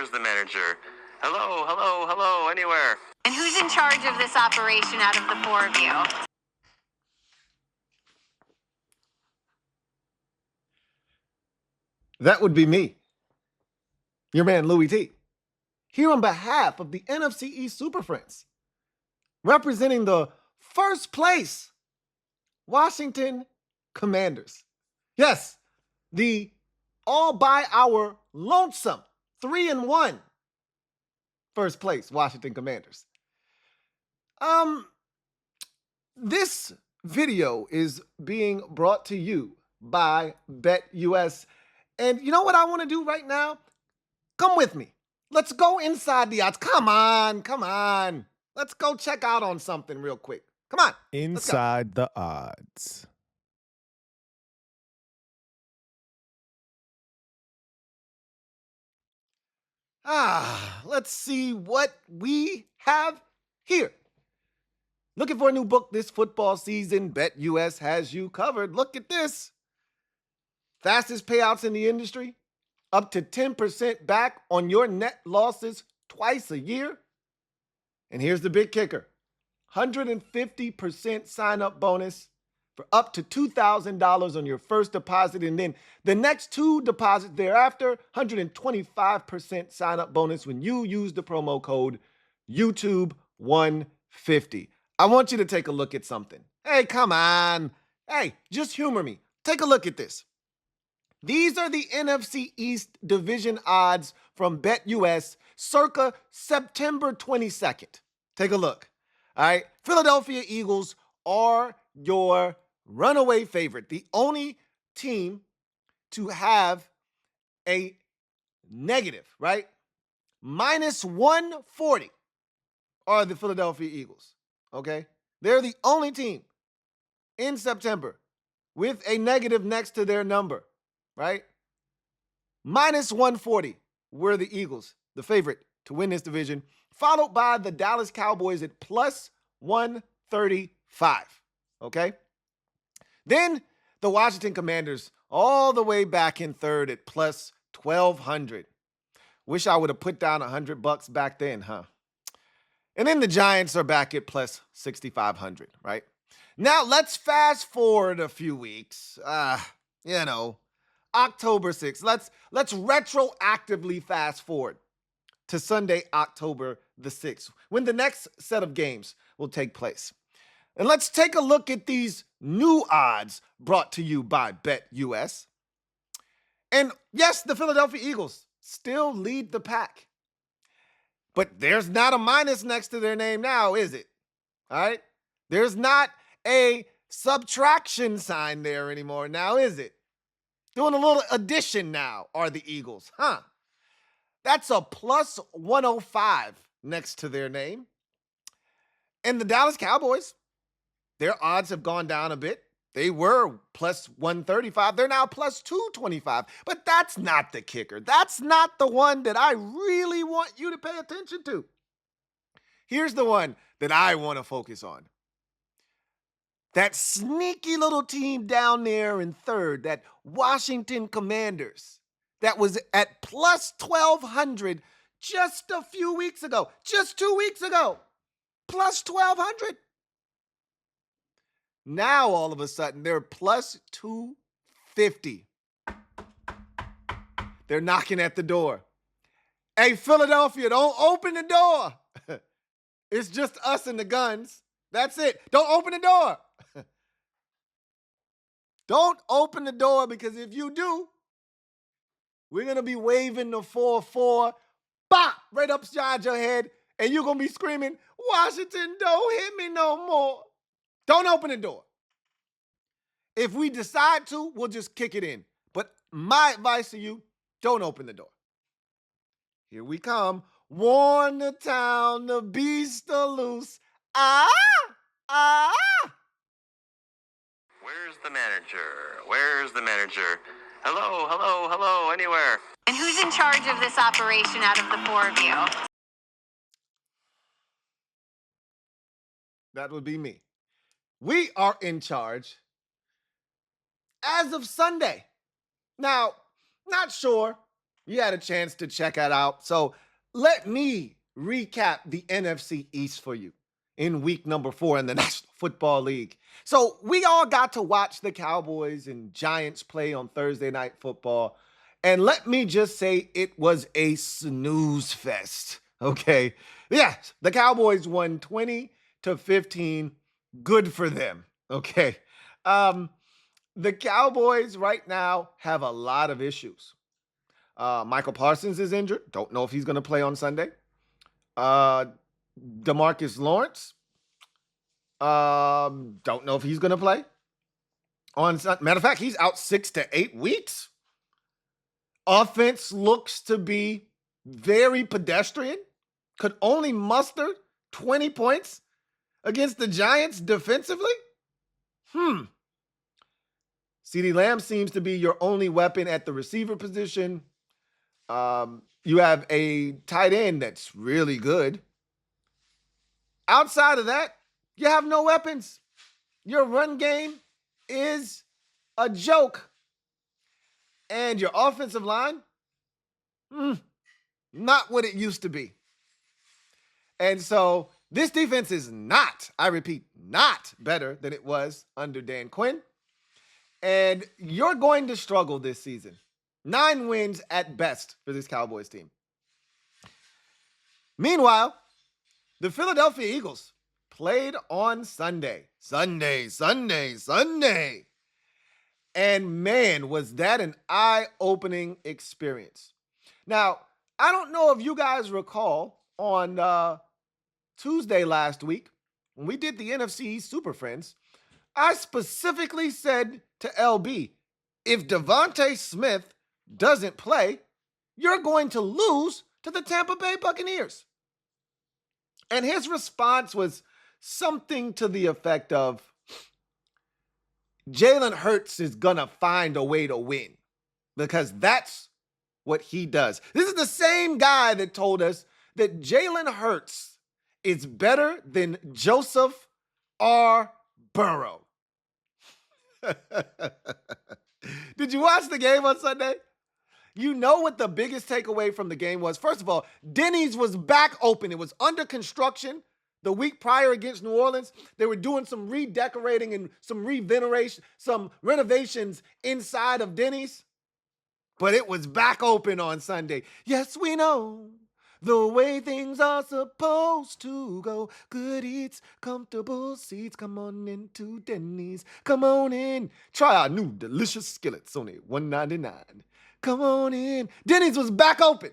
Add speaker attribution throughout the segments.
Speaker 1: Where's the manager? Hello, hello, hello, anywhere.
Speaker 2: And who's in charge of this operation out of the four of you?
Speaker 3: That would be me, your man Louie T, here on behalf of the NFC East Super Friends, representing the first place Washington Commanders. Yes, the all by our lonesome 3-1 first place Washington Commanders. This video is being brought to you by BetUS. And you know what I want to do right now? Come with me. Let's go inside the odds. Come on, come on. Let's go check out on something real quick. Come on.
Speaker 4: Inside the odds.
Speaker 3: Let's see what we have here. Looking for a new book this football season? BetUS has you covered. Look at this. Fastest payouts in the industry. Up to 10% back on your net losses twice a year. And here's the big kicker. 150% sign-up bonus for up to $2,000 on your first deposit. And then the next two deposits thereafter, 125% sign-up bonus when you use the promo code YouTube150. I want you to take a look at something. Hey, come on. Hey, just humor me. Take a look at this. These are the NFC East division odds from BetUS circa September 22nd. Take a look. All right. Philadelphia Eagles are your runaway favorite. The only team to have a negative, right? Minus 140 are the Philadelphia Eagles. Okay. They're the only team in September with a negative next to their number. Right? Minus 140 were the Eagles, the favorite to win this division, followed by the Dallas Cowboys at plus 135. Okay? Then the Washington Commanders all the way back in third at plus 1,200. Wish I would have put down $100 back then, huh? And then the Giants are back at plus 6,500, right? Now let's fast forward a few weeks. October 6th. Let's retroactively fast forward to Sunday, October the 6th, when the next set of games will take place. And let's take a look at these new odds brought to you by BetUS. And yes, the Philadelphia Eagles still lead the pack. But there's not a minus next to their name now, is it? All right? There's not a subtraction sign there anymore now, is it? Doing a little addition now are the Eagles, huh? That's a plus 105 next to their name. And the Dallas Cowboys, their odds have gone down a bit. They were plus 135. They're now plus 225. But that's not the kicker. That's not the one that I really want you to pay attention to. Here's the one that I want to focus on. That sneaky little team down there in third, that Washington Commanders, that was at plus 1,200 just a few weeks ago, just 2 weeks ago, plus 1,200. Now, all of a sudden, they're plus 250. They're knocking at the door. Hey, Philadelphia, don't open the door. It's just us and the guns. That's it. Don't open the door. Don't open the door, because if you do, we're going to be waving the 4-4, bop, right upside your head, and you're going to be screaming, Washington, don't hit me no more. Don't open the door. If we decide to, we'll just kick it in. But my advice to you, don't open the door. Here we come. Warn the town, the beast are loose.
Speaker 1: Where's the manager? Where's the manager? Hello, hello, hello, anywhere.
Speaker 2: And who's in charge of this operation out of the four of you?
Speaker 3: That would be me. We are in charge as of Sunday. Now, not sure, You had a chance to check that out. So let me recap the NFC East for you in week number 4 in the National Football League. So we all got to watch the Cowboys and Giants play on Thursday Night Football. And let me just say it was a snooze fest. Okay. Yes, the Cowboys won 20-15. Good for them. Okay. The Cowboys right now have a lot of issues. Michael Parsons is injured. Don't know if he's going to play on Sunday. DeMarcus Lawrence. Don't know if he's going to play on Sunday. Matter of fact, he's out 6 to 8 weeks. Offense looks to be very pedestrian. Could only muster 20 points against the Giants defensively. CeeDee Lamb seems to be your only weapon at the receiver position. You have a tight end that's really good. Outside of that, you have no weapons. Your run game is a joke. And your offensive line, not what it used to be. And so this defense is not, I repeat, not better than it was under Dan Quinn. And you're going to struggle this season. 9 wins at best for this Cowboys team. Meanwhile, the Philadelphia Eagles played on Sunday. Sunday. And man, was that an eye-opening experience. Now, I don't know if you guys recall on Tuesday last week, when we did the NFC East Super Friends, I specifically said to LB, if Devontae Smith doesn't play, you're going to lose to the Tampa Bay Buccaneers. And his response was something to the effect of, Jalen Hurts is going to find a way to win because that's what he does. This is the same guy that told us that Jalen Hurts is better than Joseph R. Burrow. Did you watch the game on Sunday? You know what the biggest takeaway from the game was? First of all, Denny's was back open. It was under construction the week prior against New Orleans. They were doing some redecorating and some renovations inside of Denny's. But it was back open on Sunday. Yes, we know the way things are supposed to go. Good eats, comfortable seats. Come on into Denny's. Come on in. Try our new delicious skillets, only $1.99. Come on in. Denny's was back open.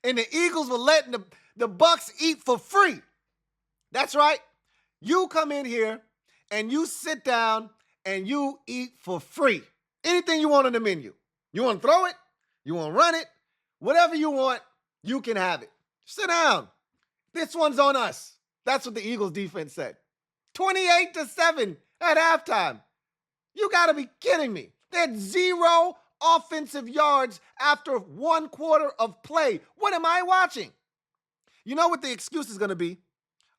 Speaker 3: And the Eagles were letting the Bucs eat for free. That's right. You come in here and you sit down and you eat for free. Anything you want on the menu. You want to throw it? You want to run it? Whatever you want, you can have it. Sit down. This one's on us. That's what the Eagles defense said. 28-7 at halftime. You got to be kidding me. They had 0 offensive yards after 1 quarter of play. What am I watching? You know what the excuse is going to be?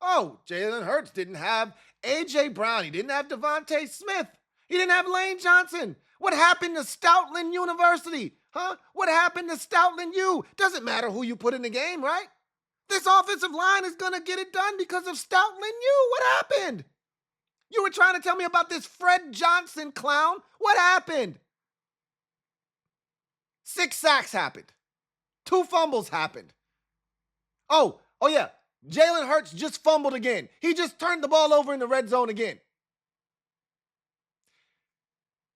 Speaker 3: Oh, Jalen Hurts didn't have A.J. Brown. He didn't have Devontae Smith. He didn't have Lane Johnson. What happened to Stoutland University? Huh? What happened to Stoutland U? Doesn't matter who you put in the game, right? This offensive line is going to get it done because of Stoutland U. What happened? You were trying to tell me about this Fred Johnson clown. What happened? 6 sacks happened. 2 fumbles happened. Oh yeah. Jalen Hurts just fumbled again. He just turned the ball over in the red zone again.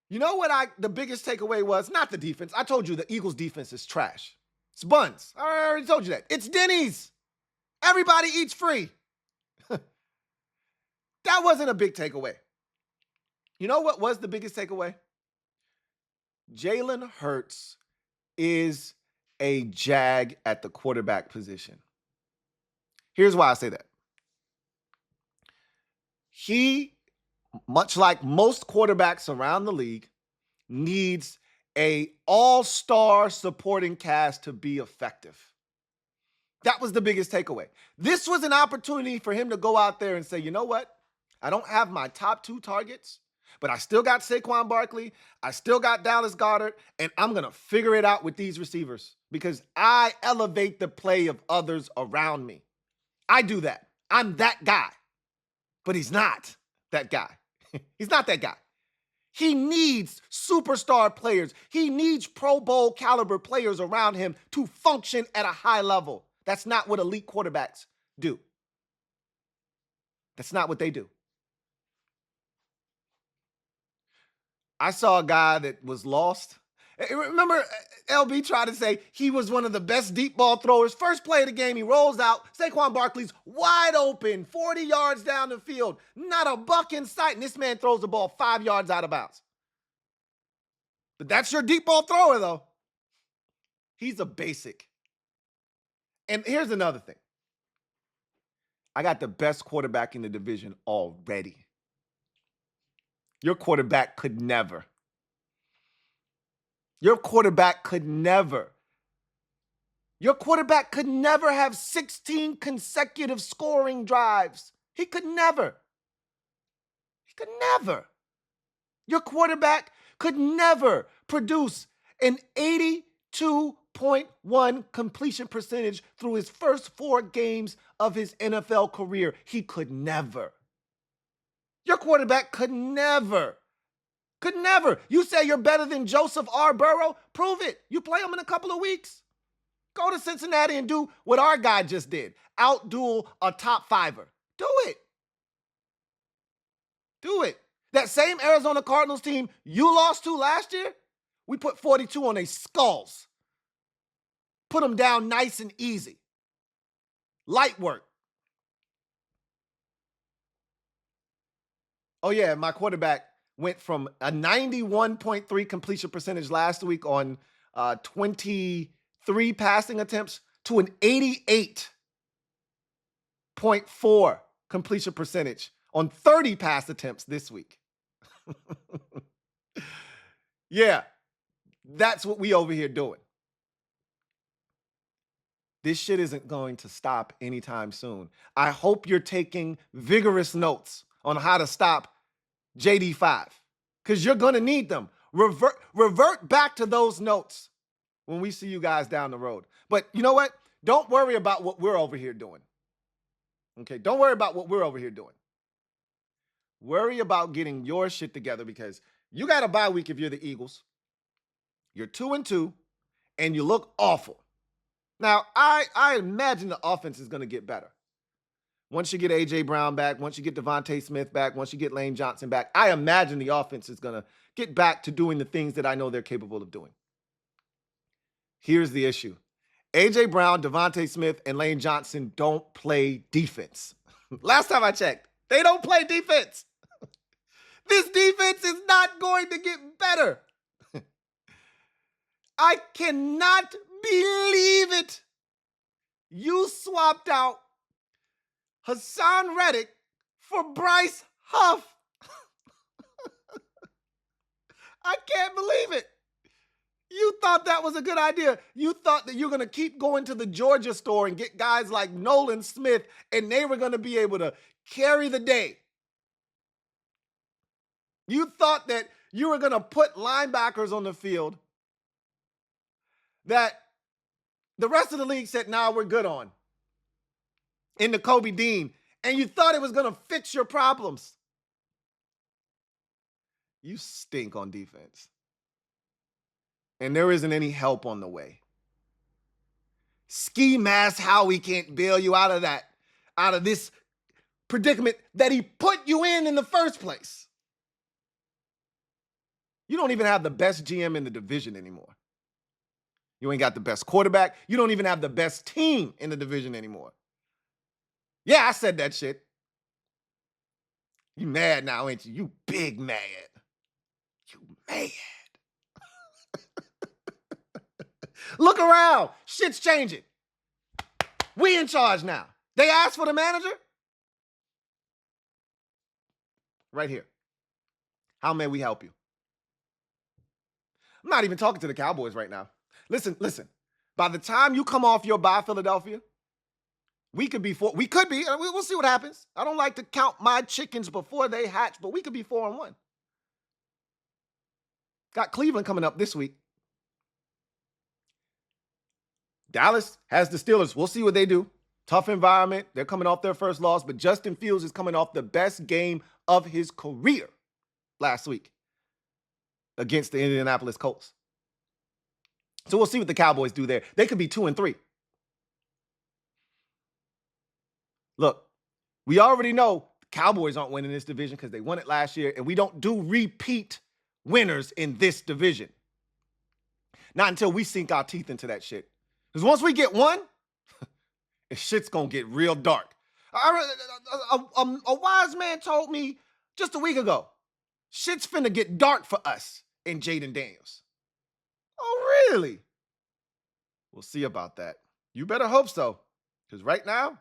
Speaker 3: You know what the biggest takeaway was? Not the defense. I told you the Eagles defense is trash. It's buns. I already told you that. It's Denny's. Everybody eats free. That wasn't a big takeaway. You know what was the biggest takeaway? Jalen Hurts is a JAG at the quarterback position. Here's why I say that. He, much like most quarterbacks around the league, needs an all-star supporting cast to be effective. That was the biggest takeaway. This was an opportunity for him to go out there and say, you know what? I don't have my top 2 targets, But I still got Saquon Barkley. I still got Dallas Goedert. And I'm going to figure it out with these receivers because I elevate the play of others around me. I do that. I'm that guy. But he's not that guy. He's not that guy. He needs superstar players. He needs Pro Bowl caliber players around him to function at a high level. That's not what elite quarterbacks do. That's not what they do. I saw a guy that was lost. Remember, LB tried to say he was one of the best deep ball throwers. First play of the game, he rolls out. Saquon Barkley's wide open, 40 yards down the field. Not a buck in sight, and this man throws the ball 5 yards out of bounds. But that's your deep ball thrower, though. He's a basic. And here's another thing. I got the best quarterback in the division already. Your quarterback could never. Your quarterback could never. Your quarterback could never have 16 consecutive scoring drives. He could never. He could never. Your quarterback could never produce an 82.1 completion percentage through his first 4 games of his NFL career. He could never. Your quarterback could never. Could never. You say you're better than Joseph R. Burrow? Prove it. You play him in a couple of weeks. Go to Cincinnati and do what our guy just did. Outduel a top fiver. Do it. Do it. That same Arizona Cardinals team you lost to last year, we put 42 on their skulls. Put them down nice and easy. Light work. Oh, yeah, my quarterback went from a 91.3 completion percentage last week on 23 passing attempts to an 88.4 completion percentage on 30 pass attempts this week. Yeah, that's what we over here doing. This shit isn't going to stop anytime soon. I hope you're taking vigorous notes on how to stop JD5 because you're going to need them. Revert back to those notes when we see you guys down the road. But you know what? Don't worry about what we're over here doing. Okay, don't worry about what we're over here doing. Worry about getting your shit together because you got a bye week if you're the Eagles. You're 2-2, and you look awful. Now, I imagine the offense is going to get better. Once you get A.J. Brown back, once you get Devontae Smith back, once you get Lane Johnson back, I imagine the offense is going to get back to doing the things that I know they're capable of doing. Here's the issue. A.J. Brown, Devontae Smith, and Lane Johnson don't play defense. Last time I checked, they don't play defense. This defense is not going to get better. I cannot believe it. You swapped out Hassan Reddick for Bryce Huff. I can't believe it. You thought that was a good idea. You thought that you were going to keep going to the Georgia store and get guys like Nolan Smith, and they were going to be able to carry the day. You thought that you were going to put linebackers on the field that the rest of the league said, nah, we're good on. In the Kobe Dean. And you thought it was going to fix your problems. You stink on defense. And there isn't any help on the way. Ski Mask Howie can't bail you out of this predicament that he put you in the first place. You don't even have the best GM in the division anymore. You ain't got the best quarterback. You don't even have the best team in the division anymore. Yeah, I said that shit. You mad now, ain't you? You big mad. You mad. Look around. Shit's changing. We in charge now. They asked for the manager. Right here. How may we help you? I'm not even talking to the Cowboys right now. Listen. By the time you come off your bye, Philadelphia, we could be. We'll see what happens. I don't like to count my chickens before they hatch, but we could be 4-1. Got Cleveland coming up this week. Dallas has the Steelers. We'll see what they do. Tough environment. They're coming off their first loss, but Justin Fields is coming off the best game of his career last week against the Indianapolis Colts. So we'll see what the Cowboys do there. They could be 2-3. Look, we already know the Cowboys aren't winning this division because they won it last year, and we don't do repeat winners in this division. Not until we sink our teeth into that shit. Because once we get one, shit's going to get real dark. A wise man told me just a week ago, shit's finna get dark for us and Jaden Daniels. Oh, really? We'll see about that. You better hope so. Because right now,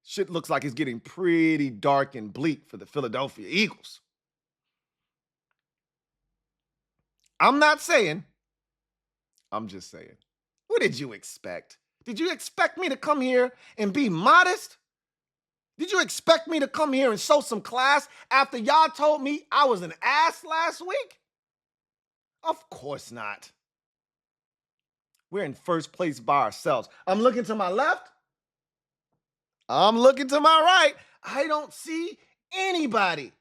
Speaker 3: shit looks like it's getting pretty dark and bleak for the Philadelphia Eagles. I'm not saying, I'm just saying. What did you expect? Did you expect me to come here and be modest? Did you expect me to come here and show some class after y'all told me I was an ass last week? Of course not. We're in first place by ourselves. I'm looking to my left. I'm looking to my right. I don't see anybody.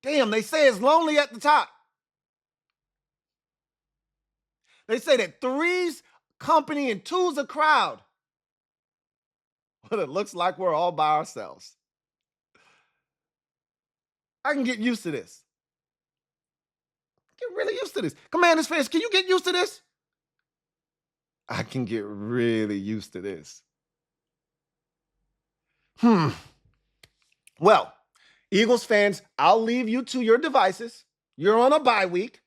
Speaker 3: Damn, they say it's lonely at the top. They say that three's company and two's a crowd. But it looks like we're all by ourselves. I can get used to this. Get really used to this. Commanders fans, can you get used to this? I can get really used to this. Well, Eagles fans, I'll leave you to your devices. You're on a bye week.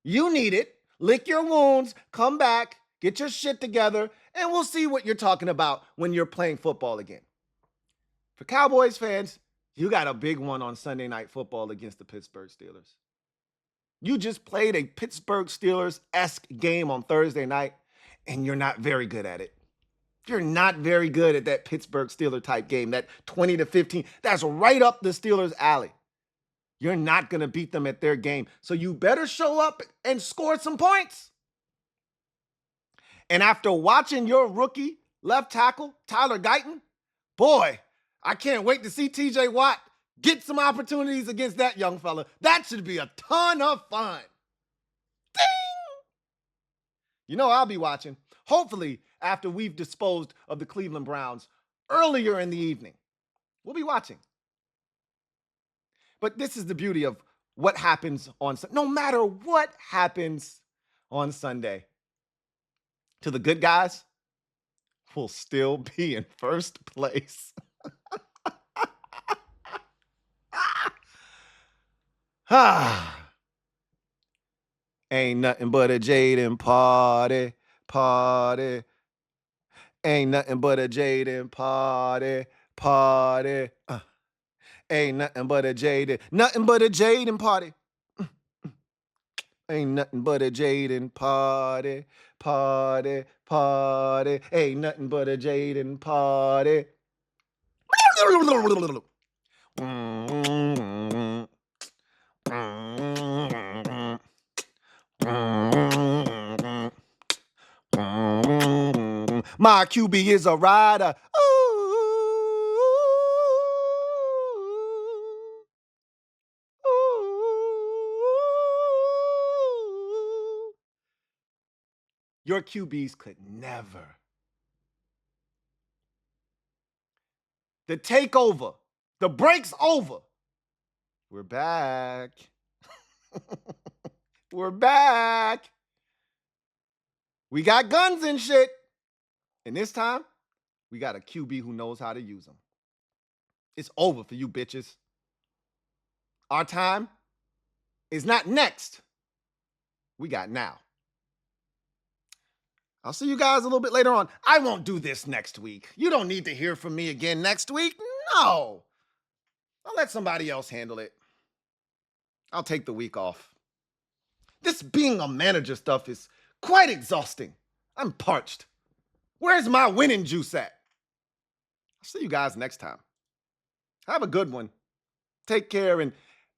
Speaker 3: You need it. Lick your wounds. Come back. Get your shit together. And we'll see what you're talking about when you're playing football again. For Cowboys fans, you got a big one on Sunday Night Football against the Pittsburgh Steelers. You just played a Pittsburgh Steelers-esque game on Thursday night, and you're not very good at it. You're not very good at that Pittsburgh Steeler type game, that 20-15. That's right up the Steelers' alley. You're not going to beat them at their game, so you better show up and score some points. And after watching your rookie left tackle, Tyler Guyton, boy, I can't wait to see TJ Watt get some opportunities against that young fella. That should be a ton of fun. Ding! You know I'll be watching. Hopefully, after we've disposed of the Cleveland Browns earlier in the evening. We'll be watching. But this is the beauty of what happens on Sunday. No matter what happens on Sunday, to the good guys, we'll still be in first place. Ain't nothing but a Jaden party, party. Ain't nothing but a Jaden party, party. Ain't nothing but a Jaden party. Ain't nothing but a Jaden party, party, party. Ain't nothing but a Jaden party. My QB is a rider. Your QBs could never. The takeover. The break's over. We're back. We're back. We got guns and shit. And this time, we got a QB who knows how to use them. It's over for you bitches. Our time is not next. We got now. I'll see you guys a little bit later on. I won't do this next week. You don't need to hear from me again next week. No. I'll let somebody else handle it. I'll take the week off. This being a manager stuff is quite exhausting. I'm parched. Where's my winning juice at? I'll see you guys next time. Have a good one. Take care. And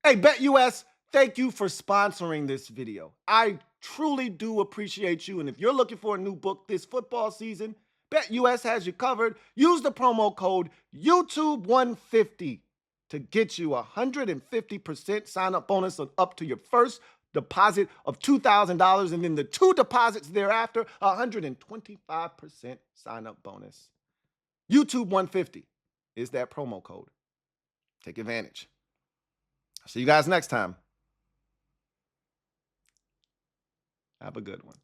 Speaker 3: hey, BetUS, thank you for sponsoring this video. I truly do appreciate you. And if you're looking for a new book this football season, BetUS has you covered. Use the promo code YouTube150 to get you a 150% sign-up bonus on up to your first deposit of $2,000, and then the 2 deposits thereafter, 125% sign-up bonus. YouTube150 is that promo code. Take advantage. See you guys next time. Have a good one.